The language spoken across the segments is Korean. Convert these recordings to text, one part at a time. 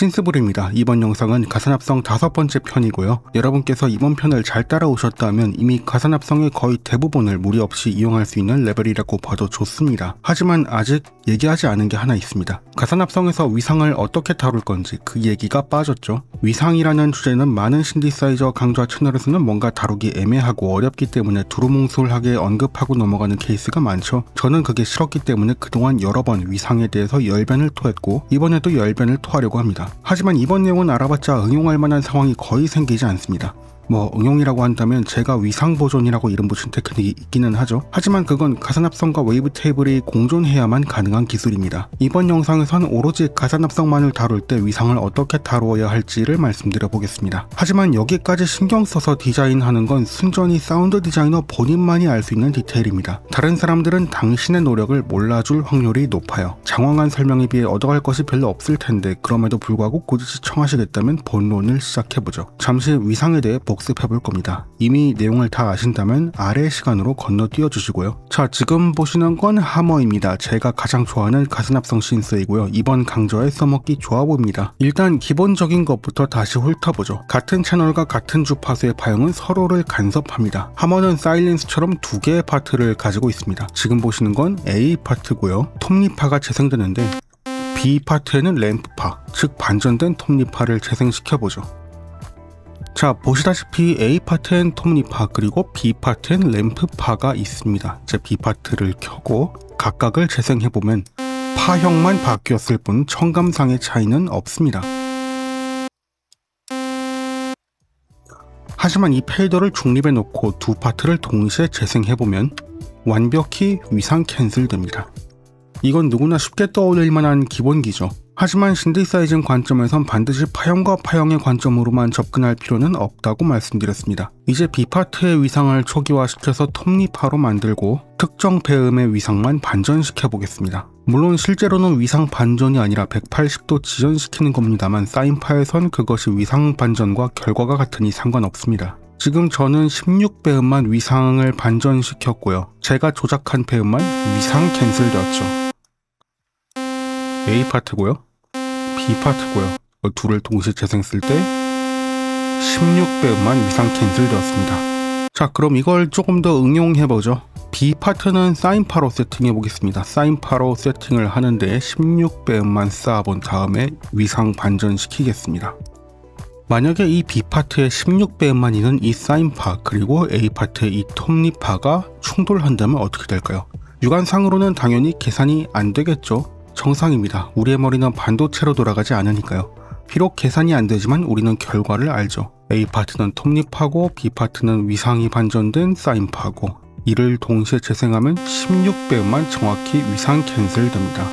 신스브리입니다. 이번 영상은 가산합성 5번째 편이고요. 여러분께서 이번 편을 잘 따라오셨다면 이미 가산합성의 거의 대부분을 무리 없이 이용할 수 있는 레벨이라고 봐도 좋습니다. 하지만 아직 얘기하지 않은 게 하나 있습니다. 가산합성에서 위상을 어떻게 다룰 건지 그 얘기가 빠졌죠. 위상이라는 주제는 많은 신디사이저 강좌 채널에서는 뭔가 다루기 애매하고 어렵기 때문에 두루뭉술하게 언급하고 넘어가는 케이스가 많죠. 저는 그게 싫었기 때문에 그동안 여러 번 위상에 대해서 열변을 토했고 이번에도 열변을 토하려고 합니다. 하지만 이번 내용은 알아봤자 응용할 만한 상황이 거의 생기지 않습니다. 응용이라고 한다면 제가 위상 보존이라고 이름 붙인 테크닉이 있기는 하죠. 하지만 그건 가산합성과 웨이브 테이블이 공존해야만 가능한 기술입니다. 이번 영상에서는 오로지 가산합성만을 다룰 때 위상을 어떻게 다루어야 할지를 말씀드려 보겠습니다. 하지만 여기까지 신경 써서 디자인하는 건 순전히 사운드 디자이너 본인만이 알 수 있는 디테일입니다. 다른 사람들은 당신의 노력을 몰라줄 확률이 높아요. 장황한 설명에 비해 얻어갈 것이 별로 없을 텐데 그럼에도 불구하고 굳이 시청하시겠다면 본론을 시작해보죠. 잠시 위상에 대해 복습해볼 겁니다. 이미 내용을 다 아신다면 아래 시간으로 건너뛰어 주시고요. 자, 지금 보시는 건 하머입니다. 제가 가장 좋아하는 가산합성 신스이고요. 이번 강좌에 써먹기 좋아 보입니다. 일단 기본적인 것부터 다시 훑어보죠. 같은 채널과 같은 주파수의 파형은 서로를 간섭합니다. 하머는 사일렌스처럼 두 개의 파트를 가지고 있습니다. 지금 보시는 건 A 파트고요. 톱니파가 재생되는데 B 파트에는 램프파, 즉 반전된 톱니파를 재생시켜보죠. 자, 보시다시피 A파트엔 톱니파 그리고 B파트엔 램프파가 있습니다. 이제 B파트를 켜고 각각을 재생해보면 파형만 바뀌었을 뿐 청감상의 차이는 없습니다. 하지만 이 페이더를 중립에 놓고 두 파트를 동시에 재생해보면 완벽히 위상 캔슬됩니다. 이건 누구나 쉽게 떠올릴 만한 기본기죠. 하지만 신디사이징 관점에선 반드시 파형과 파형의 관점으로만 접근할 필요는 없다고 말씀드렸습니다. 이제 B파트의 위상을 초기화시켜서 톱니파로 만들고 특정 배음의 위상만 반전시켜 보겠습니다. 물론 실제로는 위상 반전이 아니라 180도 지연시키는 겁니다만 사인파에선 그것이 위상 반전과 결과가 같으니 상관없습니다. 지금 저는 16배음만 위상을 반전시켰고요. 제가 조작한 배음만 위상 캔슬되었죠. A파트고요, B파트고요. 둘을 동시에 재생했을 때 16배음만 위상 캔슬되었습니다. 자, 그럼 이걸 조금 더 응용해보죠. B파트는 사인파로 세팅해보겠습니다. 사인파로 세팅을 하는데 16배음만 쌓아본 다음에 위상 반전시키겠습니다. 만약에 이 B파트의 16배음만 있는 이 사인파 그리고 A파트의 이 톱니파가 충돌한다면 어떻게 될까요? 육안상으로는 당연히 계산이 안 되겠죠. 정상입니다. 우리의 머리는 반도체로 돌아가지 않으니까요. 비록 계산이 안 되지만 우리는 결과를 알죠. A파트는 톱니파고 B파트는 위상이 반전된 사인파고 이를 동시에 재생하면 16배음만 정확히 위상 캔슬됩니다.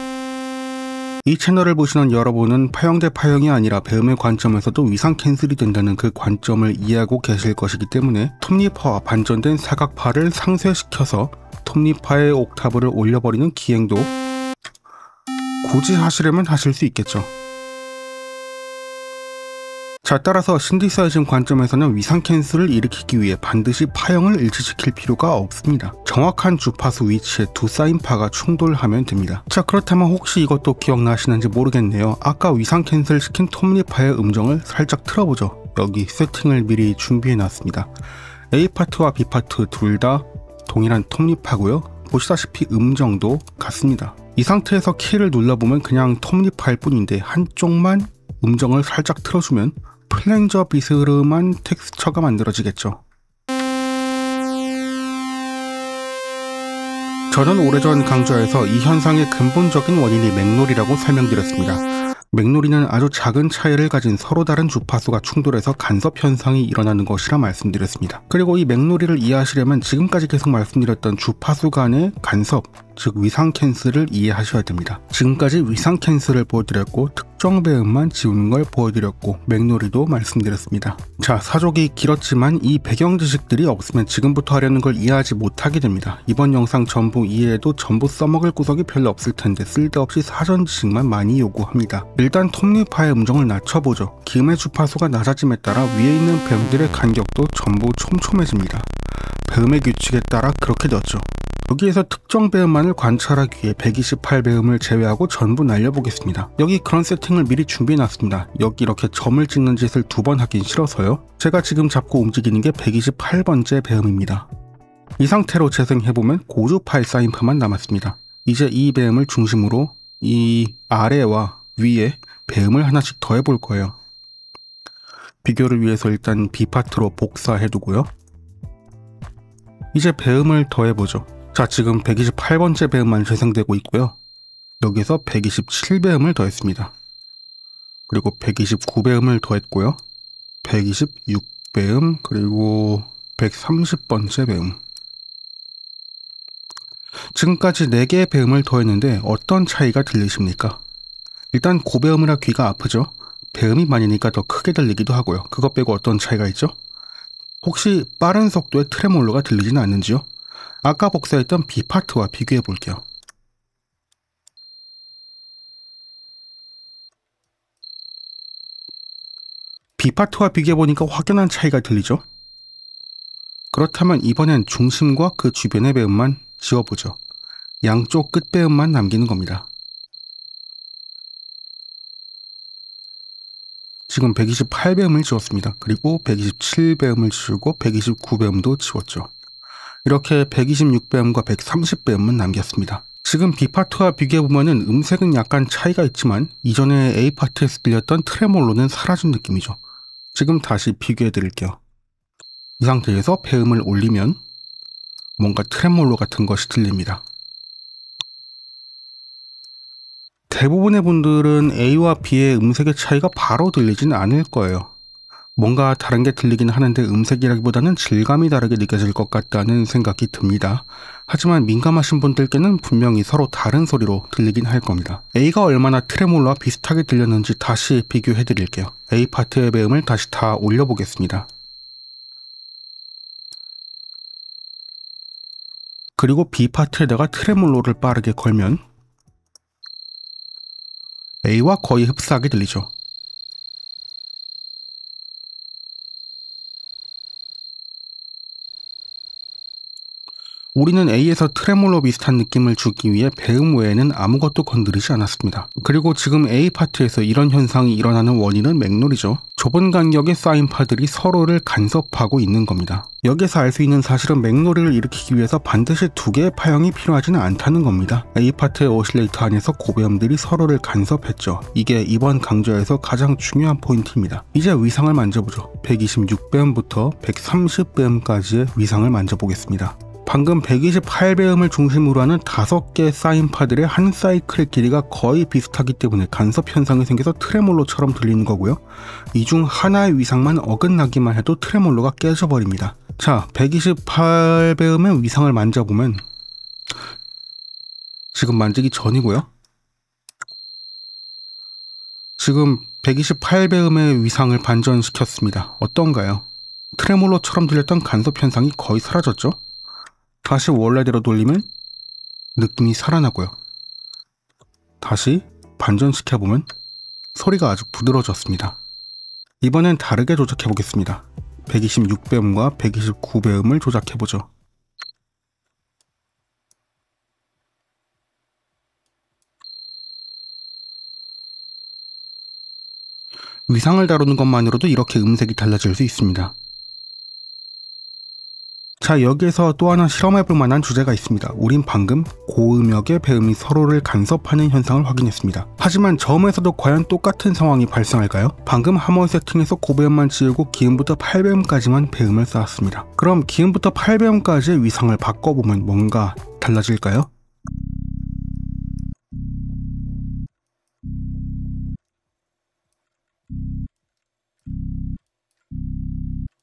이 채널을 보시는 여러분은 파형 대 파형이 아니라 배음의 관점에서도 위상 캔슬이 된다는 그 관점을 이해하고 계실 것이기 때문에 톱니파와 반전된 사각파를 상쇄시켜서 톱니파의 옥타브를 올려버리는 기행도 굳이 하시려면 하실 수 있겠죠. 자, 따라서 신디사이징 관점에서는 위상 캔슬을 일으키기 위해 반드시 파형을 일치시킬 필요가 없습니다. 정확한 주파수 위치에 두 사인파가 충돌하면 됩니다. 자, 그렇다면 혹시 이것도 기억나시는지 모르겠네요. 아까 위상 캔슬 시킨 톱니파의 음정을 살짝 틀어보죠. 여기 세팅을 미리 준비해놨습니다. A파트와 B파트 둘 다 동일한 톱니파고요. 보시다시피 음정도 같습니다. 이 상태에서 키를 눌러보면 그냥 톱니파일 뿐인데 한쪽만 음정을 살짝 틀어주면 플랭저 비스름한 텍스처가 만들어지겠죠. 저는 오래전 강좌에서 이 현상의 근본적인 원인이 맥놀이라고 설명드렸습니다. 맥놀이는 아주 작은 차이를 가진 서로 다른 주파수가 충돌해서 간섭 현상이 일어나는 것이라 말씀드렸습니다. 그리고 이 맥놀이를 이해하시려면 지금까지 계속 말씀드렸던 주파수 간의 간섭, 즉 위상 캔슬을 이해하셔야 됩니다. 지금까지 위상 캔슬을 보여드렸고 특정 배음만 지우는 걸 보여드렸고 맥놀이도 말씀드렸습니다. 자, 사족이 길었지만 이 배경 지식들이 없으면 지금부터 하려는 걸 이해하지 못하게 됩니다. 이번 영상 전부 이해해도 전부 써먹을 구석이 별로 없을 텐데 쓸데없이 사전 지식만 많이 요구합니다. 일단 톱니파의 음정을 낮춰보죠. 기음의 주파수가 낮아짐에 따라 위에 있는 배음들의 간격도 전부 촘촘해집니다. 배음의 규칙에 따라 그렇게 되었죠. 여기에서 특정 배음만을 관찰하기 위해 128배음을 제외하고 전부 날려보겠습니다. 여기 그런 세팅을 미리 준비해놨습니다. 여기 이렇게 점을 찍는 짓을 2번 하긴 싫어서요. 제가 지금 잡고 움직이는 게 128번째 배음입니다. 이 상태로 재생해보면 고주 파일 사인프만 남았습니다. 이제 이 배음을 중심으로 이 아래와 위에 배음을 하나씩 더해볼 거예요. 비교를 위해서 일단 B파트로 복사해두고요. 이제 배음을 더해보죠. 자, 지금 128번째 배음만 재생되고 있고요. 여기서 127배음을 더했습니다. 그리고 129배음을 더했고요. 126배음, 그리고 130번째 배음. 지금까지 4개의 배음을 더했는데 어떤 차이가 들리십니까? 일단 고배음이라 귀가 아프죠? 배음이 많으니까 더 크게 들리기도 하고요. 그것 빼고 어떤 차이가 있죠? 혹시 빠른 속도의 트레몰로가 들리지는 않는지요? 아까 복사했던 B파트와 비교해 볼게요. B파트와 비교해보니까 확연한 차이가 들리죠? 그렇다면 이번엔 중심과 그 주변의 배음만 지워보죠. 양쪽 끝배음만 남기는 겁니다. 지금 128배음을 지웠습니다. 그리고 127배음을 지우고 129배음도 지웠죠. 이렇게 126배음과 130배음은 남겼습니다. 지금 B파트와 비교해보면 음색은 약간 차이가 있지만 이전에 A파트에서 들렸던 트레몰로는 사라진 느낌이죠. 지금 다시 비교해드릴게요. 이 상태에서 배음을 올리면 뭔가 트레몰로 같은 것이 들립니다. 대부분의 분들은 A와 B의 음색의 차이가 바로 들리진 않을 거예요. 뭔가 다른 게 들리긴 하는데 음색이라기보다는 질감이 다르게 느껴질 것 같다는 생각이 듭니다. 하지만 민감하신 분들께는 분명히 서로 다른 소리로 들리긴 할 겁니다. A가 얼마나 트레몰로와 비슷하게 들렸는지 다시 비교해 드릴게요. A 파트의 배음을 다시 다 올려보겠습니다. 그리고 B 파트에다가 트레몰로를 빠르게 걸면 A와 거의 흡사하게 들리죠. 우리는 A에서 트레몰로 비슷한 느낌을 주기 위해 배음 외에는 아무것도 건드리지 않았습니다. 그리고 지금 A 파트에서 이런 현상이 일어나는 원인은 맥놀이죠. 좁은 간격의 사인파들이 서로를 간섭하고 있는 겁니다. 여기서 알 수 있는 사실은 맥놀이를 일으키기 위해서 반드시 2개의 파형이 필요하지는 않다는 겁니다. A 파트의 오실레이터 안에서 고배음들이 서로를 간섭했죠. 이게 이번 강좌에서 가장 중요한 포인트입니다. 이제 위상을 만져보죠. 126배음부터 130배음까지의 위상을 만져보겠습니다. 방금 128배음을 중심으로 하는 5개 사인파들의 한 사이클의 길이가 거의 비슷하기 때문에 간섭 현상이 생겨서 트레몰로처럼 들리는 거고요. 이 중 하나의 위상만 어긋나기만 해도 트레몰로가 깨져버립니다. 자, 128배음의 위상을 만져보면 지금 만지기 전이고요. 지금 128배음의 위상을 반전시켰습니다. 어떤가요? 트레몰로처럼 들렸던 간섭 현상이 거의 사라졌죠? 다시 원래대로 돌리면 느낌이 살아나고요. 다시 반전시켜보면 소리가 아주 부드러워졌습니다. 이번엔 다르게 조작해보겠습니다. 126배음과 129배음을 조작해보죠. 위상을 다루는 것만으로도 이렇게 음색이 달라질 수 있습니다. 자, 여기에서 또 하나 실험해볼 만한 주제가 있습니다. 우린 방금 고음역의 배음이 서로를 간섭하는 현상을 확인했습니다. 하지만 저음에서도 과연 똑같은 상황이 발생할까요? 방금 하모 세팅에서 고배음만 지우고 기음부터 8배음까지만 배음을 쌓았습니다. 그럼 기음부터 8배음까지의 위상을 바꿔보면 뭔가 달라질까요?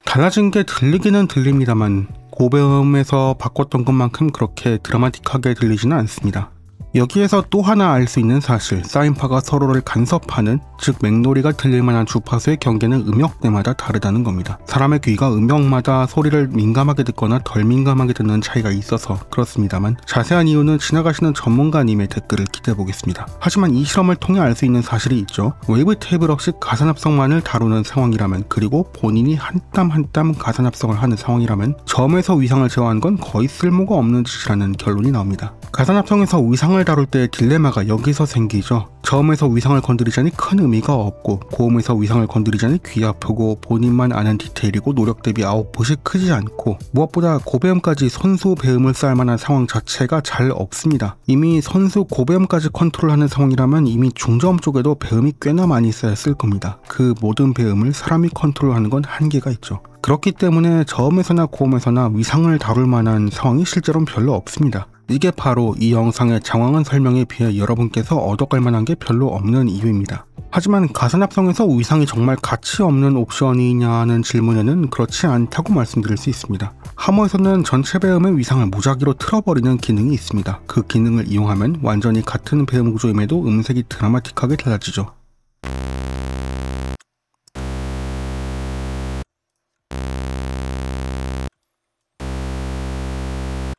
달라진 게 들리기는 들립니다만 고배음에서 바꿨던 것만큼 그렇게 드라마틱하게 들리지는 않습니다. 여기에서 또 하나 알 수 있는 사실, 사인파가 서로를 간섭하는, 즉 맥놀이가 들릴 만한 주파수의 경계는 음역대마다 다르다는 겁니다. 사람의 귀가 음역마다 소리를 민감하게 듣거나 덜 민감하게 듣는 차이가 있어서 그렇습니다만 자세한 이유는 지나가시는 전문가님의 댓글을 기대해보겠습니다. 하지만 이 실험을 통해 알 수 있는 사실이 있죠. 웨이브 테이블 없이 가산합성만을 다루는 상황이라면, 그리고 본인이 한 땀 한 땀 가산합성을 하는 상황이라면 저음에서 위상을 제어하는 건 거의 쓸모가 없는 짓이라는 결론이 나옵니다. 가산합성에서 위상을 다룰 때의 딜레마가 여기서 생기죠. 저음에서 위상을 건드리자니 큰 의미가 없고, 고음에서 위상을 건드리자니 귀 아프고, 본인만 아는 디테일이고 노력 대비 아웃풋이 크지 않고, 무엇보다 고배음까지 선수 배음을 쌓을 만한 상황 자체가 잘 없습니다. 이미 선수 고배음까지 컨트롤하는 상황이라면 이미 중저음 쪽에도 배음이 꽤나 많이 쌓였을 겁니다. 그 모든 배음을 사람이 컨트롤하는 건 한계가 있죠. 그렇기 때문에 저음에서나 고음에서나 위상을 다룰 만한 상황이 실제로는 별로 없습니다. 이게 바로 이 영상의 장황한 설명에 비해 여러분께서 얻어갈 만한 게 별로 없는 이유입니다. 하지만 가산합성에서 위상이 정말 가치 없는 옵션이냐는 질문에는 그렇지 않다고 말씀드릴 수 있습니다. 하모에서는 전체 배음의 위상을 무작위로 틀어버리는 기능이 있습니다. 그 기능을 이용하면 완전히 같은 배음 구조임에도 음색이 드라마틱하게 달라지죠.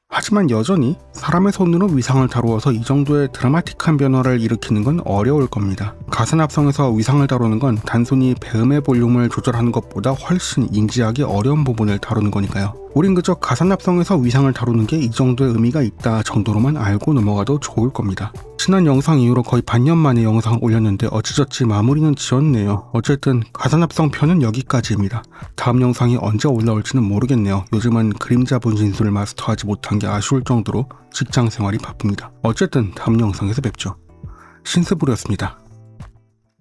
하지만 여전히 사람의 손으로 위상을 다루어서 이 정도의 드라마틱한 변화를 일으키는 건 어려울 겁니다. 가산합성에서 위상을 다루는 건 단순히 배음의 볼륨을 조절하는 것보다 훨씬 인지하기 어려운 부분을 다루는 거니까요. 우린 그저 가산합성에서 위상을 다루는 게 이 정도의 의미가 있다 정도로만 알고 넘어가도 좋을 겁니다. 지난 영상 이후로 거의 반년 만에 영상을 올렸는데 어찌저찌 마무리는 지었네요. 어쨌든 가산합성 편은 여기까지입니다. 다음 영상이 언제 올라올지는 모르겠네요. 요즘은 그림자 분신술을 마스터하지 못한 게 아쉬울 정도로 직장 생활이 바쁩니다. 어쨌든 다음 영상에서 뵙죠. 신스부르였습니다.